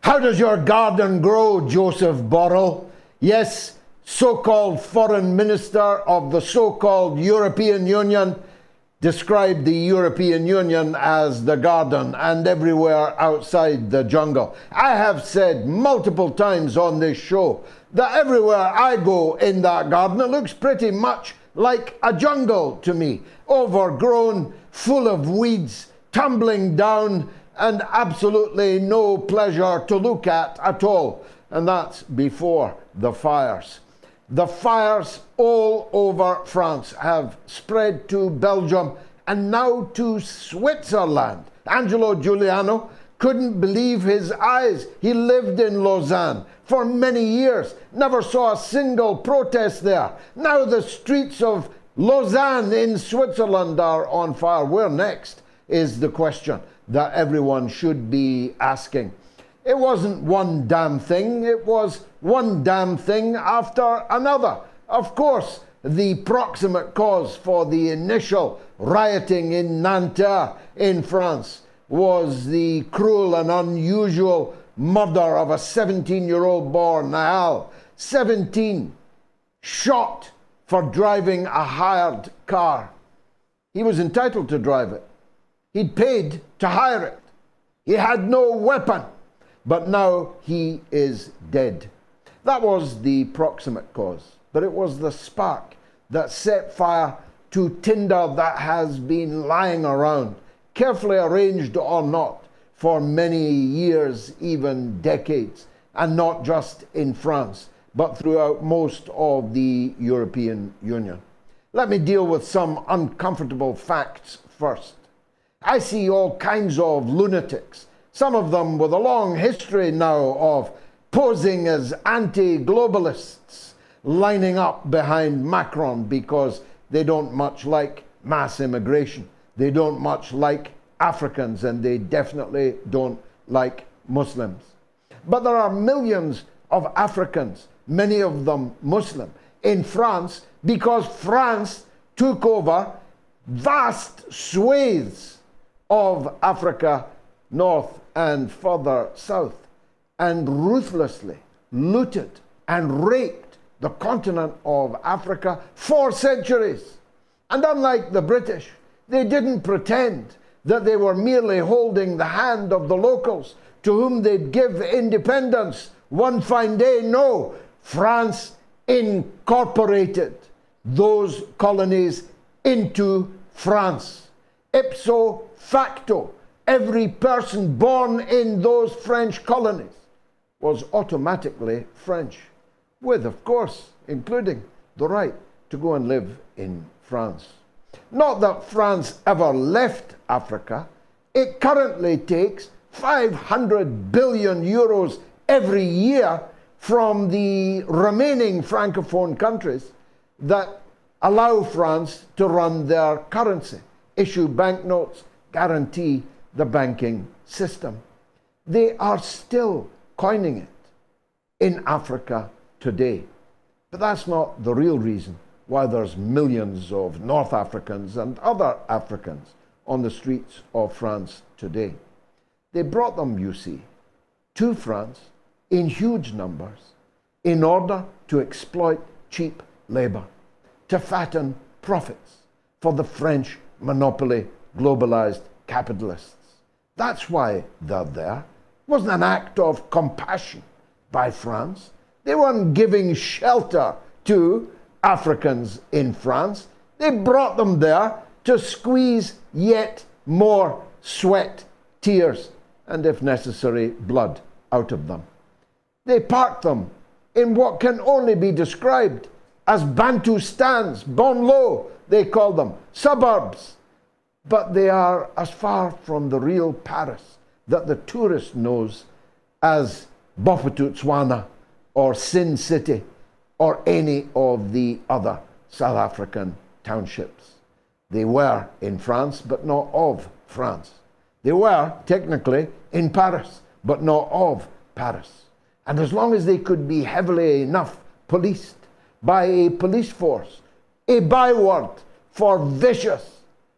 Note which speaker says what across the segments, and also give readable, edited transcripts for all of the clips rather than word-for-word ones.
Speaker 1: How does your garden grow, Joseph Borrell? Yes, so-called foreign minister of the so-called European Union described the European Union as the garden and everywhere outside the jungle. I have said multiple times on this show that everywhere I go in that garden, it looks pretty much like a jungle to me. Overgrown, full of weeds, tumbling down, and absolutely no pleasure to look at all. And that's before the fires. The fires all over France have spread to Belgium and now to Switzerland. Angelo Giuliano couldn't believe his eyes. He lived in Lausanne for many years, never saw a single protest there. Now the streets of Lausanne in Switzerland are on fire. Where next is the question that everyone should be asking. It wasn't one damn thing, it was one damn thing after another. Of course, the proximate cause for the initial rioting in Nanterre in France was the cruel and unusual murder of a 17-year-old boy, Nahal. 17, shot for driving a hired car. He was entitled to drive it. He'd paid to hire it. He had no weapon, but now he is dead. That was the proximate cause, but it was the spark that set fire to tinder that has been lying around, carefully arranged or not, for many years, even decades, and not just in France, but throughout most of the European Union. Let me deal with some uncomfortable facts first. I see all kinds of lunatics, some of them with a long history now of posing as anti-globalists, lining up behind Macron because they don't much like mass immigration. They don't much like Africans, and they definitely don't like Muslims. But there are millions of Africans, many of them Muslim, in France because France took over vast swathes of Africa, north and further south, and ruthlessly looted and raped the continent of Africa for centuries. And unlike the British, they didn't pretend that they were merely holding the hand of the locals to whom they'd give independence one fine day. No, France incorporated those colonies into France. Ipso facto, every person born in those French colonies was automatically French, with, of course, including the right to go and live in France. Not that France ever left Africa. It currently takes 500 billion euros every year from the remaining Francophone countries that allow France to run their currency, issue banknotes, guarantee the banking system. They are still coining it in Africa today. But that's not the real reason why there's millions of North Africans and other Africans on the streets of France today. They brought them, you see, to France in huge numbers in order to exploit cheap labor, to fatten profits for the French monopoly globalized capitalists. That's why they're there. It wasn't an act of compassion by France. They weren't giving shelter to Africans in France. They brought them there to squeeze yet more sweat, tears, and if necessary, blood out of them. They parked them in what can only be described as Bantustans, Bonlo, they call them, suburbs. But they are as far from the real Paris that the tourist knows as Bophuthatswana or Sin City or any of the other South African townships. They were in France, but not of France. They were technically in Paris, but not of Paris. And as long as they could be heavily enough policed by a police force, a byword for vicious,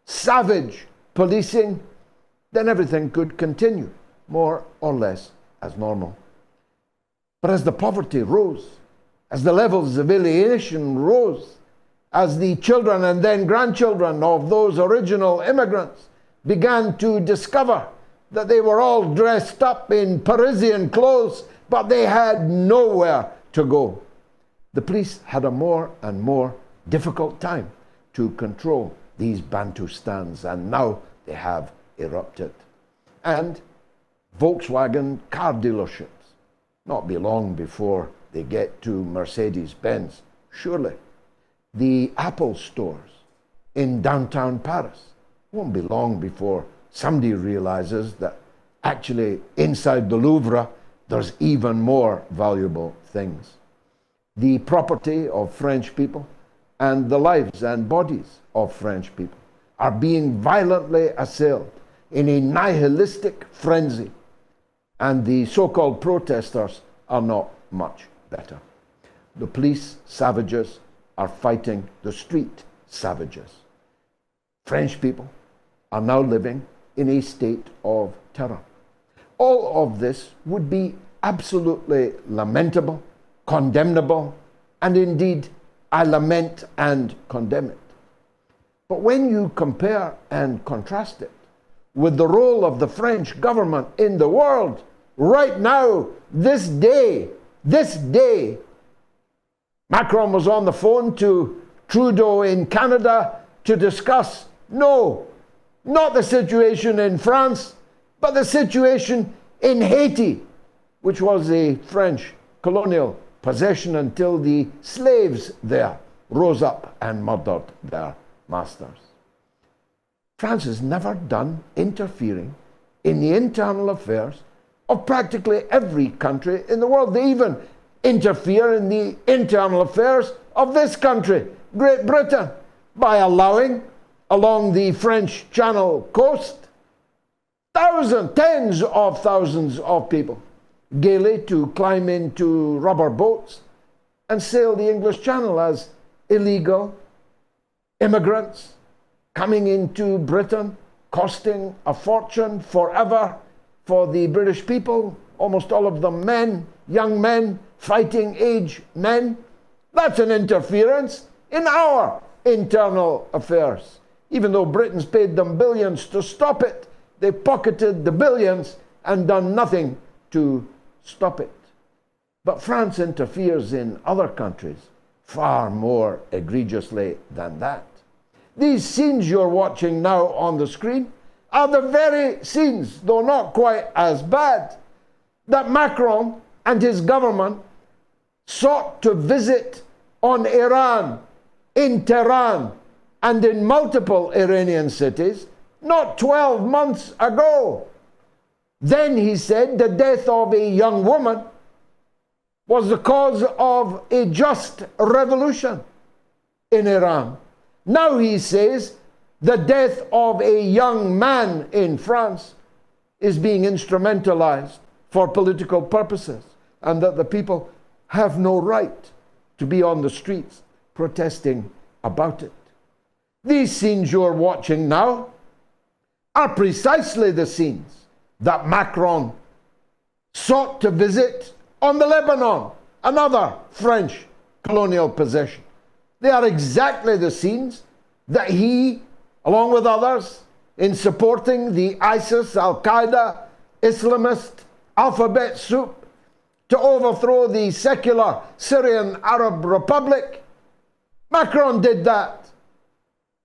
Speaker 1: savage policing, then everything could continue more or less as normal. But as the poverty rose, as the levels of alienation rose, as the children and then grandchildren of those original immigrants began to discover that they were all dressed up in Parisian clothes, but they had nowhere to go, the police had a more and more difficult time to control these Bantustans, and now they have erupted. And Volkswagen car dealerships, not be long before they get to Mercedes-Benz, surely. The Apple stores in downtown Paris, won't be long before somebody realizes that actually inside the Louvre there's even more valuable things. The property of French people and the lives and bodies of French people are being violently assailed in a nihilistic frenzy, and the so-called protesters are not much better. The police savages are fighting the street savages. French people are now living in a state of terror. All of this would be absolutely lamentable, condemnable, and indeed, I lament and condemn it. But when you compare and contrast it with the role of the French government in the world, right now, this day, Macron was on the phone to Trudeau in Canada to discuss, no, not the situation in France, but the situation in Haiti, which was a French colonial possession until the slaves there rose up and murdered their masters. France has never done interfering in the internal affairs of practically every country in the world. They even interfere in the internal affairs of this country, Great Britain, by allowing along the French Channel coast tens of thousands of people gaily to climb into rubber boats and sail the English Channel as illegal immigrants coming into Britain, costing a fortune forever for the British people, almost all of them men, young men, fighting age men. That's an interference in our internal affairs. Even though Britain's paid them billions to stop it, they pocketed the billions and done nothing to stop it. But France interferes in other countries far more egregiously than that. These scenes you're watching now on the screen are the very scenes, though not quite as bad, that Macron and his government sought to visit on Iran, in Tehran, and in multiple Iranian cities not 12 months ago. Then he said the death of a young woman was the cause of a just revolution in Iran. Now he says the death of a young man in France is being instrumentalized for political purposes, and that the people have no right to be on the streets protesting about it. These scenes you're watching now are precisely the scenes that Macron sought to visit on the Lebanon, another French colonial possession. They are exactly the scenes that he, along with others, in supporting the ISIS, Al-Qaeda, Islamist alphabet soup to overthrow the secular Syrian Arab Republic. Macron did that.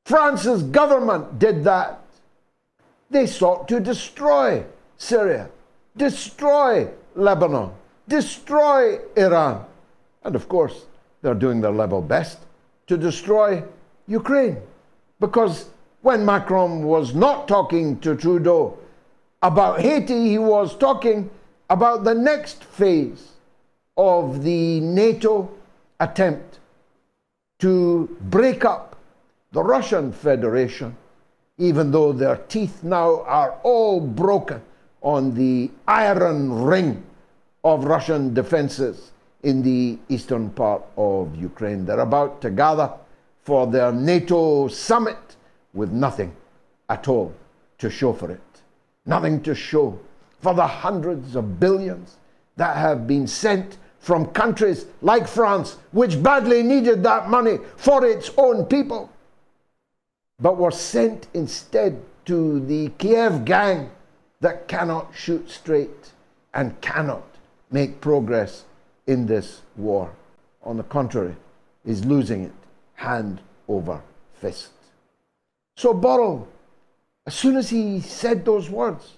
Speaker 1: France's government did that. They sought to destroy Syria, destroy Lebanon, destroy Iran. And of course, they're doing their level best to destroy Ukraine. Because when Macron was not talking to Trudeau about Haiti, he was talking about the next phase of the NATO attempt to break up the Russian Federation, even though their teeth now are all broken on the iron ring of Russian defenses in the eastern part of Ukraine. They're about to gather for their NATO summit with nothing at all to show for it. Nothing to show for the hundreds of billions that have been sent from countries like France, which badly needed that money for its own people, but were sent instead to the Kiev gang that cannot shoot straight and cannot make progress in this war. On the contrary, is losing it hand over fist. So Borrell, as soon as he said those words,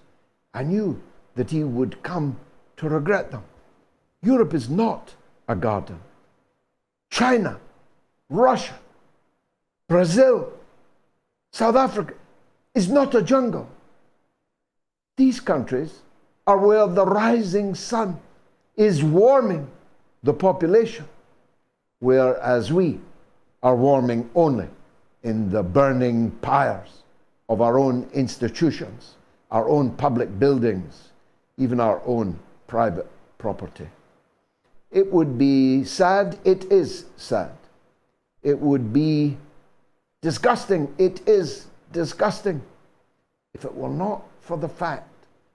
Speaker 1: I knew that he would come to regret them. Europe is not a garden. China, Russia, Brazil, South Africa is not a jungle. These countries are where the rising sun is warming the population, whereas we are warming only in the burning pyres of our own institutions, our own public buildings, even our own private property. It would be sad, it is sad. It would be disgusting, it is disgusting, if it were not for the fact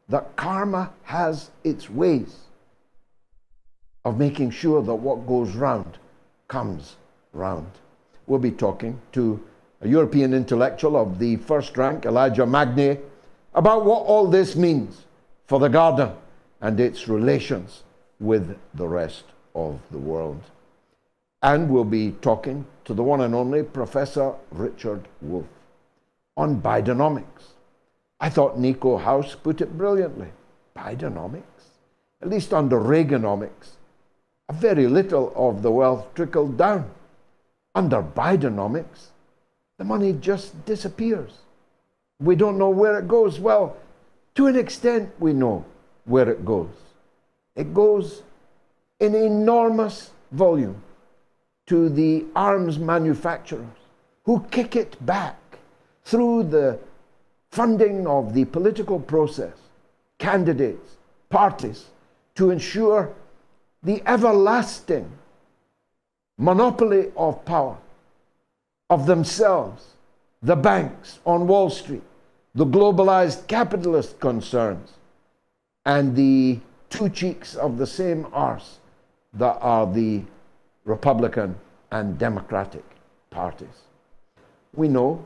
Speaker 1: that karma has its ways of making sure that what goes round comes round. We'll be talking to a European intellectual of the first rank, Elijah Magnier, about what all this means for the garden and its relations with the rest of the world. And we'll be talking to the one and only Professor Richard Wolff on Bidenomics. I thought Nico House put it brilliantly. Bidenomics? At least under Reaganomics, a very little of the wealth trickled down. Under Bidenomics, the money just disappears. We don't know where it goes. Well, to an extent, we know where it goes. It goes in enormous volume to the arms manufacturers who kick it back through the funding of the political process, candidates, parties, to ensure the everlasting monopoly of power of themselves, the banks on Wall Street, the globalized capitalist concerns, and the two cheeks of the same arse that are the Republican and Democratic parties. We know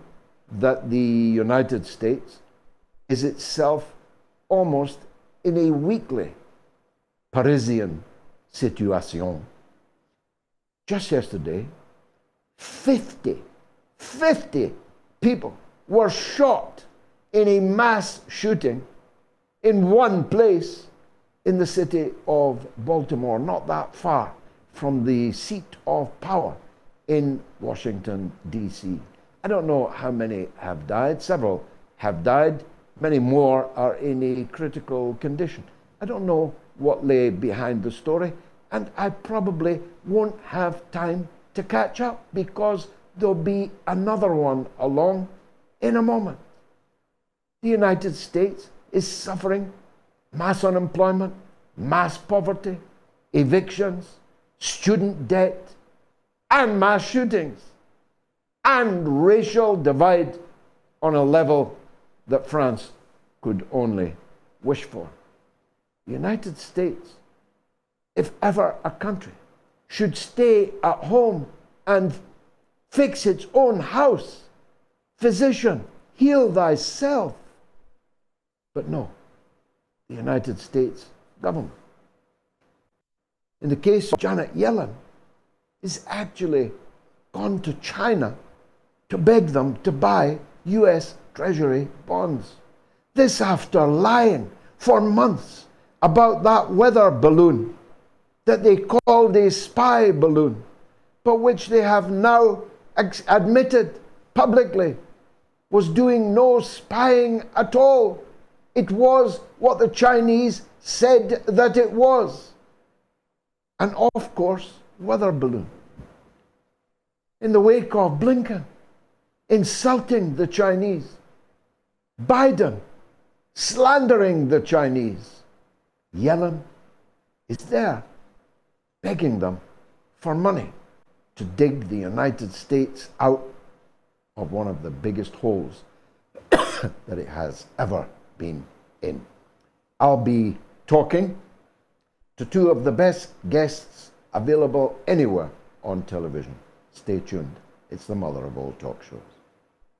Speaker 1: that the United States is itself almost in a weekly Parisian situation. Just yesterday, 50 people were shot in a mass shooting in one place in the city of Baltimore, not that far from the seat of power in Washington, D.C. I don't know how many have died. Several have died. Many more are in a critical condition. I don't know what lay behind the story, and I probably won't have time to catch up because there'll be another one along in a moment. The United States is suffering mass unemployment, mass poverty, evictions, student debt, and mass shootings, and racial divide on a level that France could only wish for. The United States, if ever a country should stay at home and fix its own house, physician, heal thyself. But no, the United States government, in the case of Janet Yellen, is actually gone to China to beg them to buy US Treasury bonds. This after lying for months about that weather balloon that they called a spy balloon, but which they have now admitted publicly was doing no spying at all. It was what the Chinese said that it was. An off-course weather balloon. In the wake of Blinken insulting the Chinese, Biden slandering the Chinese, Yellen is there begging them for money to dig the United States out of one of the biggest holes that it has ever been in. I'll be talking to two of the best guests available anywhere on television. Stay tuned. It's the mother of all talk shows.